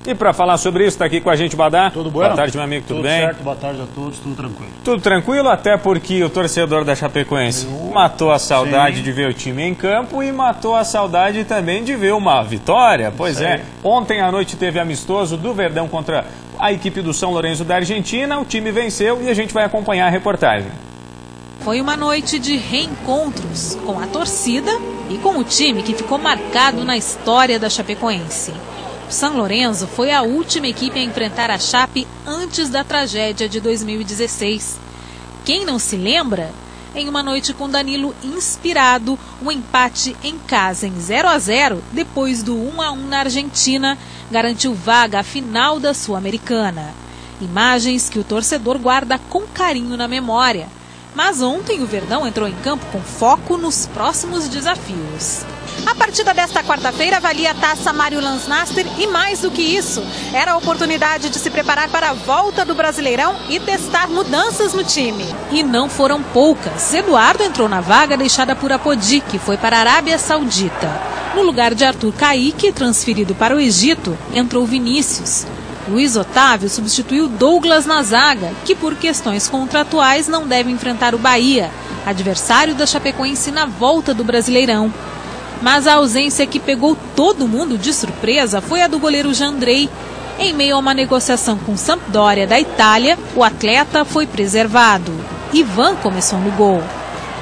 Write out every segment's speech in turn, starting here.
E para falar sobre isso, está aqui com a gente o Badá. Tudo bom? Boa tarde, meu amigo, tudo bem? Tudo certo, boa tarde a todos, tudo tranquilo. Tudo tranquilo, até porque o torcedor da Chapecoense matou a saudade de ver o time em campo e matou a saudade também de ver uma vitória. Pois é, ontem à noite teve amistoso do Verdão contra a equipe do São Lourenço da Argentina, o time venceu e a gente vai acompanhar a reportagem. Foi uma noite de reencontros com a torcida e com o time que ficou marcado na história da Chapecoense. O São Lourenço foi a última equipe a enfrentar a Chape antes da tragédia de 2016. Quem não se lembra? Em uma noite com Danilo inspirado, um empate em casa em 0-0, depois do 1-1 na Argentina, garantiu vaga à final da Sul-Americana. Imagens que o torcedor guarda com carinho na memória. Mas ontem o Verdão entrou em campo com foco nos próximos desafios. A partida desta quarta-feira valia a Taça Mário Lansnaster e mais do que isso, era a oportunidade de se preparar para a volta do Brasileirão e testar mudanças no time. E não foram poucas. Eduardo entrou na vaga deixada por Apodi, que foi para a Arábia Saudita. No lugar de Arthur Caíque, transferido para o Egito, entrou Vinícius. Luiz Otávio substituiu Douglas na zaga, que por questões contratuais não deve enfrentar o Bahia, adversário da Chapecoense na volta do Brasileirão. Mas a ausência que pegou todo mundo de surpresa foi a do goleiro Jandrei. Em meio a uma negociação com Sampdoria da Itália, o atleta foi preservado. Ivan começou no gol.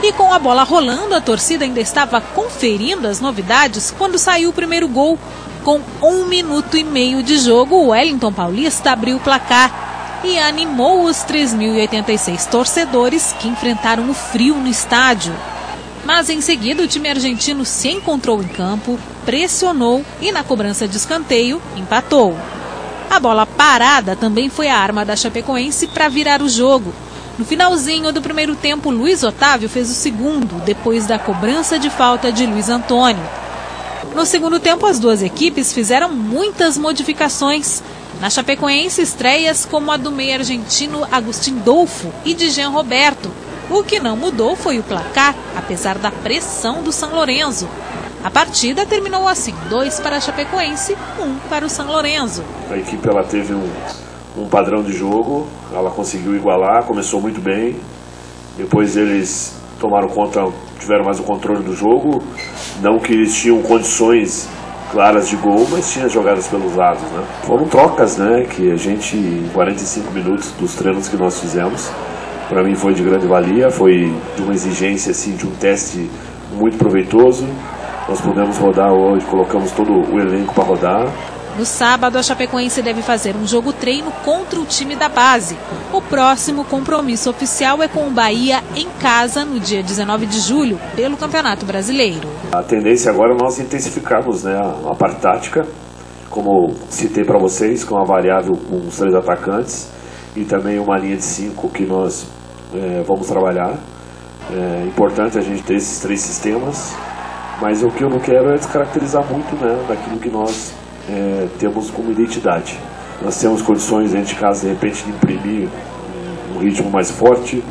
E com a bola rolando, a torcida ainda estava conferindo as novidades quando saiu o primeiro gol. Com 1 minuto e meio de jogo, o Wellington Paulista abriu o placar e animou os 3.086 torcedores que enfrentaram o frio no estádio. Mas em seguida o time argentino se encontrou em campo, pressionou e na cobrança de escanteio empatou. A bola parada também foi a arma da Chapecoense para virar o jogo. No finalzinho do primeiro tempo, Luiz Otávio fez o segundo, depois da cobrança de falta de Luiz Antônio. No segundo tempo, as duas equipes fizeram muitas modificações. Na Chapecoense, estreias como a do meio argentino Agustín Dolfo e de Jean Roberto. O que não mudou foi o placar, apesar da pressão do São Lourenço. A partida terminou assim, 2 para a Chapecoense, 1 para o São Lourenço. A equipe ela teve um padrão de jogo, ela conseguiu igualar, começou muito bem. Depois eles tomaram conta, tiveram mais o controle do jogo. Não que eles tinham condições claras de gol, mas tinha jogadas pelos lados, né? Foram trocas, né, que a gente, em 45 minutos dos treinos que nós fizemos, para mim foi de grande valia, foi de uma exigência, assim, de um teste muito proveitoso. Nós pudemos rodar hoje, colocamos todo o elenco para rodar. No sábado, a Chapecoense deve fazer um jogo-treino contra o time da base. O próximo compromisso oficial é com o Bahia em casa no dia 19 de julho, pelo Campeonato Brasileiro. A tendência agora é nós intensificarmos, né, a parte tática, como citei para vocês, com a variável com os 3 atacantes e também uma linha de 5 que nós vamos trabalhar. É importante a gente ter esses 3 sistemas, mas o que eu não quero é descaracterizar muito, né, daquilo que nós temos como identidade. Nós temos condições dentro de casa, de repente, de imprimir um ritmo mais forte,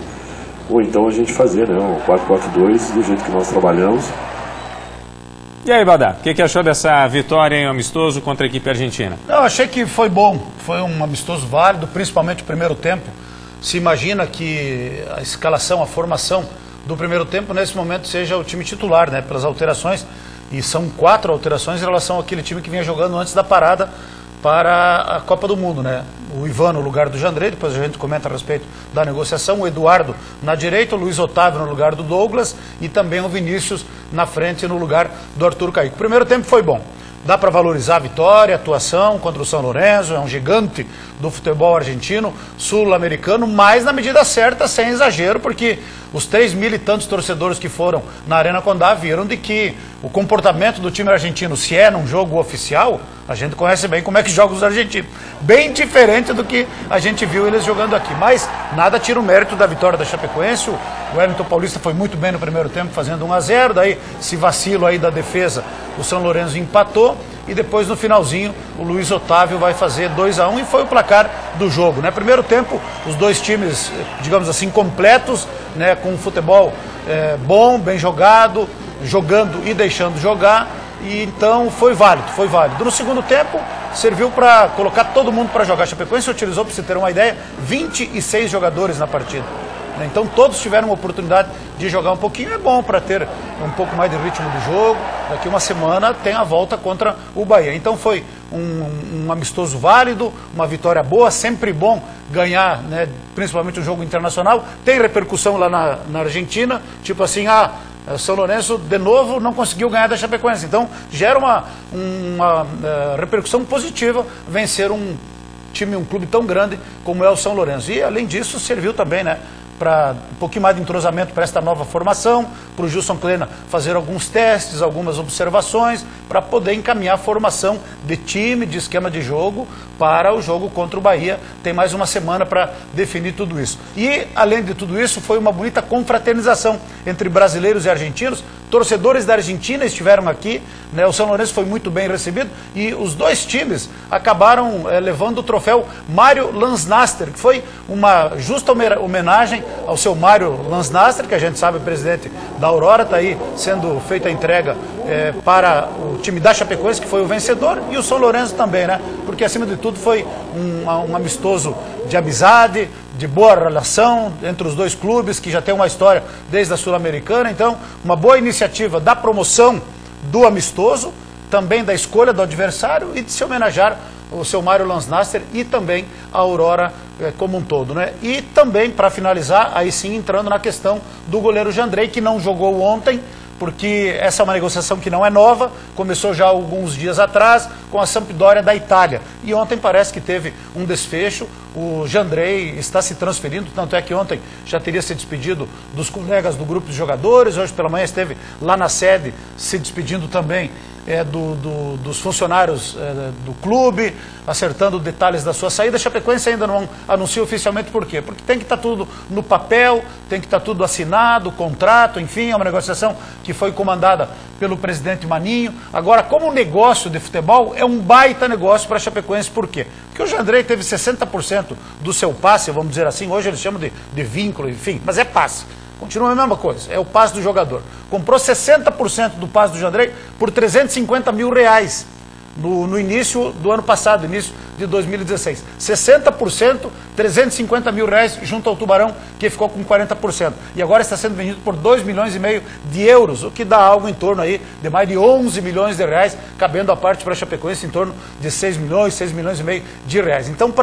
ou então a gente fazer, né, um 4-4-2 do jeito que nós trabalhamos. E aí, Badá, o que achou dessa vitória em amistoso contra a equipe argentina? Eu achei que foi bom, foi um amistoso válido, principalmente o primeiro tempo. Se imagina que a escalação, a formação do primeiro tempo, nesse momento, seja o time titular, né, pelas alterações. E são 4 alterações em relação àquele time que vinha jogando antes da parada para a Copa do Mundo, né? O Ivan no lugar do Jandrei, depois a gente comenta a respeito da negociação, o Eduardo na direita, o Luiz Otávio no lugar do Douglas e também o Vinícius na frente no lugar do Arthur Caíque. O primeiro tempo foi bom. Dá para valorizar a vitória, a atuação contra o São Lourenço, é um gigante do futebol argentino, sul-americano, mas na medida certa, sem exagero, porque os 3.000 e tantos torcedores que foram na Arena Condá viram de que o comportamento do time argentino, se é num jogo oficial, a gente conhece bem como é que jogam os argentinos. Bem diferente do que a gente viu eles jogando aqui. Mas nada tira o mérito da vitória da Chapecoense. O Wellington Paulista foi muito bem no primeiro tempo, fazendo 1-0. Daí, esse vacilo aí da defesa, o São Lourenço empatou. E depois, no finalzinho, o Luiz Otávio vai fazer 2-1 e foi o placar do jogo, né? Primeiro tempo, os dois times, digamos assim, completos, né? Com um futebol bom, bem jogado, jogando e deixando jogar. E então foi válido, foi válido. No segundo tempo, serviu para colocar todo mundo para jogar. A Chapecoense utilizou, para você ter uma ideia, 26 jogadores na partida. Então todos tiveram uma oportunidade de jogar um pouquinho. É bom para ter um pouco mais de ritmo do jogo. Daqui uma semana tem a volta contra o Bahia. Então foi um amistoso válido, uma vitória boa. Sempre bom ganhar, né, principalmente um jogo internacional. Tem repercussão lá na Argentina, tipo assim, São Lourenço de novo não conseguiu ganhar da Chapecoense. Então gera uma repercussão positiva vencer um clube tão grande como é o São Lourenço. E além disso serviu também, né, para um pouquinho mais de entrosamento para esta nova formação, para o Gilson Kleina fazer alguns testes, algumas observações, para poder encaminhar a formação de time, de esquema de jogo, para o jogo contra o Bahia. Tem mais uma semana para definir tudo isso. E, além de tudo isso, foi uma bonita confraternização entre brasileiros e argentinos. Torcedores da Argentina estiveram aqui, né? O São Lourenço foi muito bem recebido e os dois times acabaram levando o troféu Mário Lansnaster, que foi uma justa homenagem ao seu Mário Lansnaster, que a gente sabe é presidente da Aurora. Está aí sendo feita a entrega para o time da Chapecoense, que foi o vencedor, e o São Lourenço também, né? Porque acima de tudo foi um amistoso de amizade, de boa relação entre os dois clubes, que já tem uma história desde a Sul-Americana. Então, uma boa iniciativa da promoção do amistoso, também da escolha do adversário e de se homenagear o seu Mário Lansnaster e também a Aurora como um todo, né? E também, para finalizar, aí sim entrando na questão do goleiro Jandrei, que não jogou ontem, porque essa é uma negociação que não é nova, começou já alguns dias atrás com a Sampdoria da Itália. E ontem parece que teve um desfecho, o Jandrei está se transferindo, tanto é que ontem já teria se despedido dos colegas do grupo de jogadores, hoje pela manhã esteve lá na sede se despedindo também dos funcionários do clube, acertando detalhes da sua saída. A Chapecoense ainda não anuncia oficialmente por quê? Porque tem que estar tudo no papel, tem que estar tudo assinado, contrato, enfim, é uma negociação que foi comandada pelo presidente Maninho. Agora, como negócio de futebol, é um baita negócio para a Chapecoense. Por quê? Porque o Jandrei teve 60% do seu passe, vamos dizer assim, hoje eles chamam de vínculo, enfim, mas é passe. Continua a mesma coisa, é o passe do jogador. Comprou 60% do passe do Jandrei por 350 mil reais no início do ano passado, início de 2016. 60%, 350 mil reais junto ao Tubarão, que ficou com 40%. E agora está sendo vendido por 2,5 milhões de euros, o que dá algo em torno aí de mais de 11 milhões de reais, cabendo a parte para a Chapecoense em torno de 6 milhões e meio de reais. Então,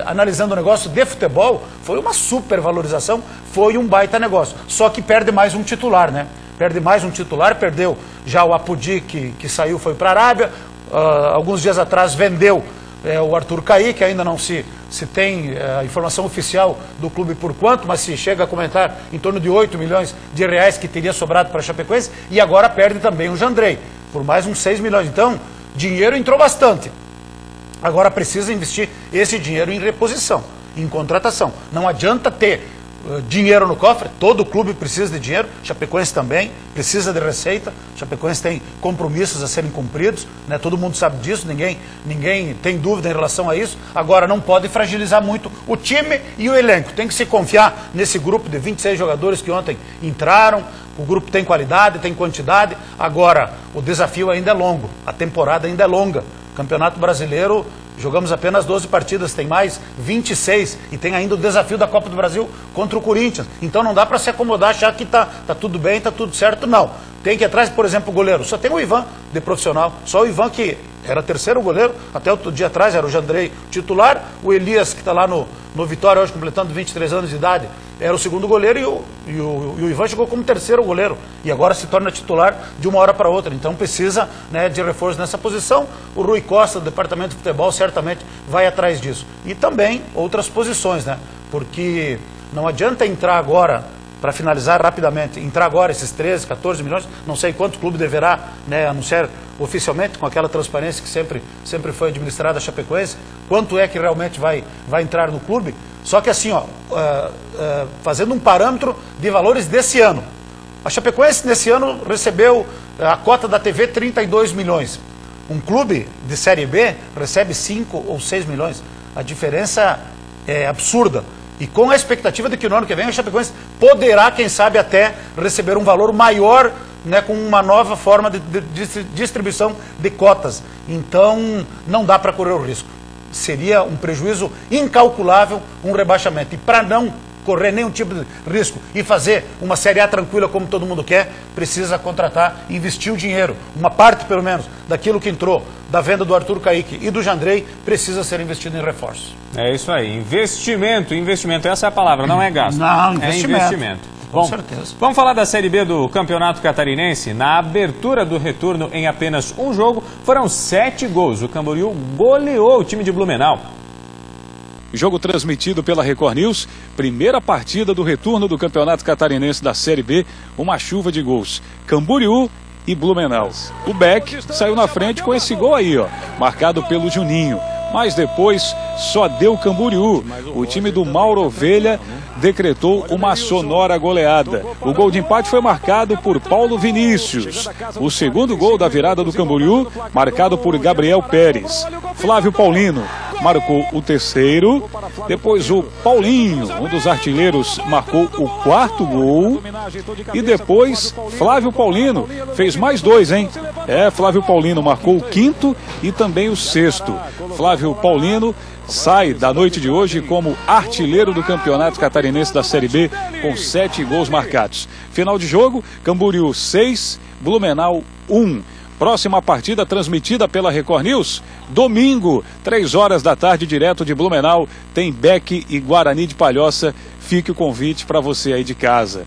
analisando o negócio de futebol, foi uma super valorização, foi um baita negócio. Só que perde mais um titular, né? Perde mais um titular, perdeu já o Apodi, que saiu, foi para a Arábia. Alguns dias atrás vendeu o Arthur Caí, que ainda não se tem a informação oficial do clube por quanto, mas se chega a comentar em torno de 8 milhões de reais que teria sobrado para a Chapecoense. E agora perde também o Jandrei, por mais uns 6 milhões. Então, dinheiro entrou bastante. Agora precisa investir esse dinheiro em reposição, em contratação. Não adianta ter dinheiro no cofre, todo clube precisa de dinheiro, Chapecoense também precisa de receita, Chapecoense tem compromissos a serem cumpridos, né? Todo mundo sabe disso, ninguém tem dúvida em relação a isso. Agora não pode fragilizar muito o time e o elenco, tem que se confiar nesse grupo de 26 jogadores que ontem entraram. O grupo tem qualidade, tem quantidade. Agora o desafio ainda é longo, a temporada ainda é longa. Campeonato Brasileiro, jogamos apenas 12 partidas, tem mais 26 e tem ainda o desafio da Copa do Brasil contra o Corinthians. Então não dá para se acomodar, achar que tá tudo bem, está tudo certo, não. Tem que ir atrás, por exemplo, o goleiro. Só tem o Ivan de profissional, só o Ivan que era terceiro goleiro, até outro dia atrás era o Jandrei titular, o Elias que está lá no Vitória hoje completando 23 anos de idade, era o segundo goleiro e o Ivan chegou como terceiro goleiro e agora se torna titular de uma hora para outra. Então precisa, né, de reforço nessa posição. O Rui Costa, do departamento de futebol, certamente vai atrás disso. E também outras posições, né? Porque não adianta entrar agora, para finalizar rapidamente, entrar agora esses 13, 14 milhões, não sei quanto o clube deverá, né, anunciar oficialmente, com aquela transparência que sempre foi administrada a Chapecoense, quanto é que realmente vai entrar no clube. Só que assim, fazendo um parâmetro de valores desse ano. A Chapecoense nesse ano recebeu a cota da TV 32 milhões. Um clube de Série B recebe 5 ou 6 milhões. A diferença é absurda. E com a expectativa de que no ano que vem a Chapecoense poderá, quem sabe, até receber um valor maior né, com uma nova forma de distribuição de cotas. Então, não dá para correr o risco. Seria um prejuízo incalculável um rebaixamento. E para não correr nenhum tipo de risco e fazer uma Série A tranquila como todo mundo quer, precisa contratar, investir o dinheiro. Uma parte, pelo menos, daquilo que entrou da venda do Arthur Kaique e do Jandrei precisa ser investido em reforços. É isso aí. Investimento. Essa é a palavra, não é gasto. Não, investimento. É investimento. Com certeza. Vamos falar da Série B do Campeonato Catarinense. Na abertura do retorno, em apenas um jogo, foram 7 gols. O Camboriú goleou o time de Blumenau. Jogo transmitido pela Record News, primeira partida do retorno do Campeonato Catarinense da Série B, uma chuva de gols. Camboriú e Blumenau. O Beck saiu na frente com esse gol aí, ó, marcado pelo Juninho. Mas depois só deu Camboriú. O time do Mauro Ovelha decretou uma sonora goleada. O gol de empate foi marcado por Paulo Vinícius. O segundo gol da virada do Camboriú, marcado por Gabriel Pérez. Flávio Paulino marcou o terceiro. Depois o Paulinho, um dos artilheiros, marcou o quarto gol. E depois Flávio Paulino fez mais 2, hein? Flávio Paulino marcou o quinto e também o sexto. Flávio Paulino sai da noite de hoje como artilheiro do Campeonato Catarinense da Série B com 7 gols marcados. Final de jogo, Camboriú 6, Blumenau 1. Próxima partida transmitida pela Record News, domingo, 3 horas da tarde, direto de Blumenau, tem Beck e Guarani de Palhoça. Fique o convite para você aí de casa.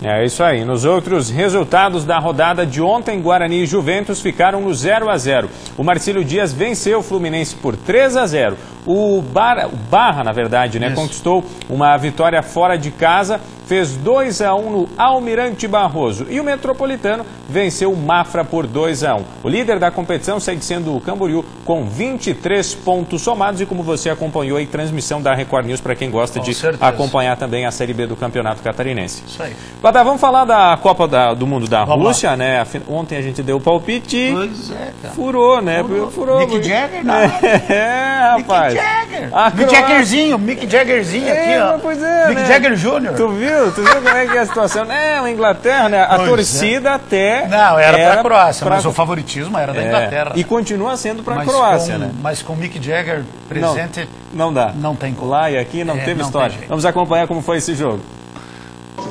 É isso aí. Nos outros resultados da rodada de ontem, Guarani e Juventus ficaram no 0-0. O Marcílio Dias venceu o Fluminense por 3-0. O Barra, na verdade, né, conquistou uma vitória fora de casa, fez 2-1 no Almirante Barroso. E o Metropolitano venceu o Mafra por 2-1. O líder da competição segue sendo o Camboriú com 23 pontos somados. E como você acompanhou aí, transmissão da Record News para quem gosta de acompanhar também a Série B do Campeonato Catarinense. Isso aí. Badá, vamos falar da Copa do Mundo da Rússia, né? Ontem a gente deu o palpite. Pois é, cara. Furou, né? Furou. Mick Jagger, não. Rapaz. Mick Jaggerzinho aqui, ó. Pois é, Mick né? Jagger Jr. Tu viu como é que é a situação? A Inglaterra, né? A torcida até... Não, era para a Croácia, mas o favoritismo era da Inglaterra. E continua sendo para a Croácia, né? Mas com Mick Jagger presente... Não dá. Não tem como. Lá e aqui não teve história. Vamos acompanhar como foi esse jogo.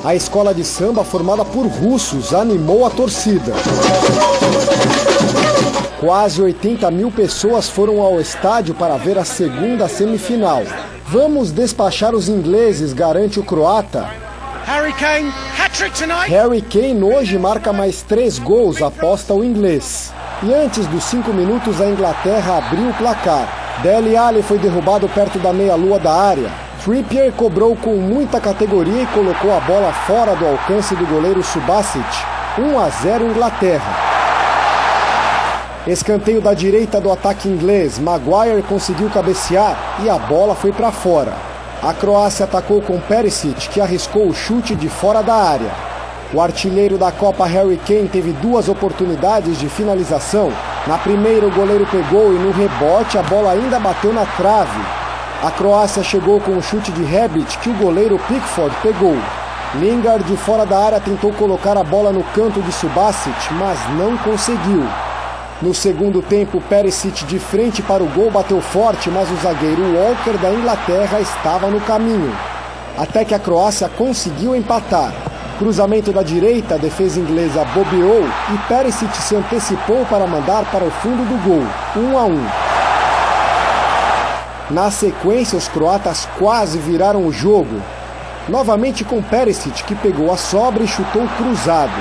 A escola de samba, formada por russos, animou a torcida. Quase 80 mil pessoas foram ao estádio para ver a segunda semifinal. Vamos despachar os ingleses, garante o croata. Harry Kane, hat-trick tonight. Harry Kane hoje marca mais 3 gols, aposta o inglês. E antes dos 5 minutos, a Inglaterra abriu o placar. Dele Alli foi derrubado perto da meia-lua da área. Trippier cobrou com muita categoria e colocou a bola fora do alcance do goleiro Subasic. 1-0 Inglaterra. Escanteio da direita do ataque inglês. Maguire conseguiu cabecear e a bola foi para fora. A Croácia atacou com Perisic, que arriscou o chute de fora da área. O artilheiro da Copa, Harry Kane, teve 2 oportunidades de finalização. Na primeira, o goleiro pegou e no rebote a bola ainda bateu na trave. A Croácia chegou com o chute de Rebic, que o goleiro Pickford pegou. Lingard, de fora da área, tentou colocar a bola no canto de Subasic, mas não conseguiu. No segundo tempo, Perisic, de frente para o gol, bateu forte, mas o zagueiro Walker da Inglaterra estava no caminho. Até que a Croácia conseguiu empatar. Cruzamento da direita, a defesa inglesa bobeou e Perisic se antecipou para mandar para o fundo do gol, 1-1. Na sequência, os croatas quase viraram o jogo. Novamente com Perisic, que pegou a sobra e chutou cruzado.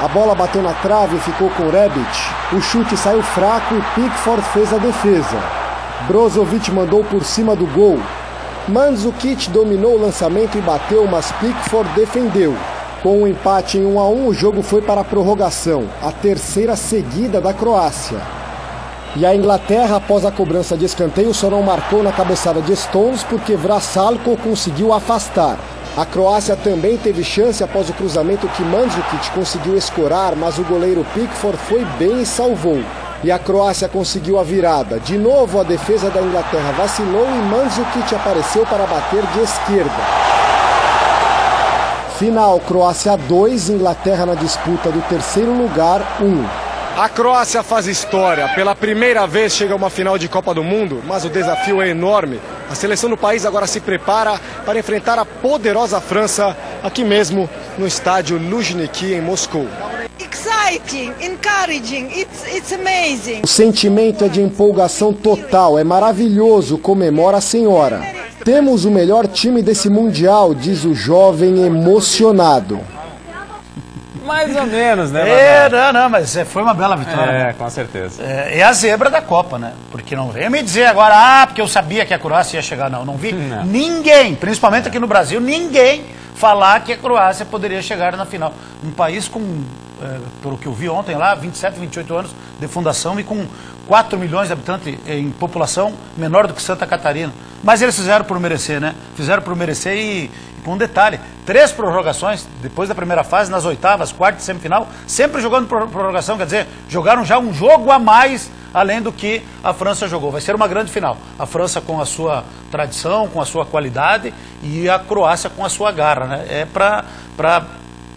A bola bateu na trave e ficou com Rebic. O chute saiu fraco e Pickford fez a defesa. Brozovic mandou por cima do gol. Mandzukic dominou o lançamento e bateu, mas Pickford defendeu. Com o empate em 1-1, o jogo foi para a prorrogação, a terceira seguida da Croácia. E a Inglaterra, após a cobrança de escanteio, só não marcou na cabeçada de Stones porque Vrsaljko conseguiu afastar. A Croácia também teve chance após o cruzamento que Mandzukic conseguiu escorar, mas o goleiro Pickford foi bem e salvou. E a Croácia conseguiu a virada. De novo, a defesa da Inglaterra vacilou e Mandzukic apareceu para bater de esquerda. Final, Croácia 2, Inglaterra na disputa do terceiro lugar, 1. A Croácia faz história. Pela primeira vez chega a uma final de Copa do Mundo, mas o desafio é enorme. A seleção do país agora se prepara para enfrentar a poderosa França, aqui mesmo no estádio Luzhniki, em Moscou. Exciting, encouraging, it's amazing. O sentimento é de empolgação total, é maravilhoso, comemora a senhora. Temos o melhor time desse Mundial, diz o jovem emocionado. Mais ou menos, né? Mas foi uma bela vitória. Com certeza. É a zebra da Copa, né? Porque não veio me dizer agora, porque eu sabia que a Croácia ia chegar. Não vi ninguém, principalmente aqui no Brasil, ninguém falar que a Croácia poderia chegar na final. Um país com, pelo que eu vi ontem lá, 27, 28 anos de fundação e com 4 milhões de habitantes em população, menor do que Santa Catarina. Mas eles fizeram por merecer, né? Fizeram por merecer e com um detalhe, 3 prorrogações, depois da primeira fase, nas oitavas, quartas e semifinal, sempre jogando prorrogação, quer dizer, jogaram já um jogo a mais, além do que a França jogou. Vai ser uma grande final. A França com a sua tradição, com a sua qualidade, e a Croácia com a sua garra, né? É para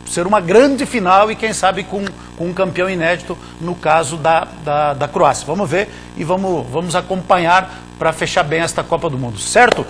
ser uma grande final e quem sabe com um campeão inédito no caso da Croácia. Vamos ver e vamos acompanhar para fechar bem esta Copa do Mundo, certo?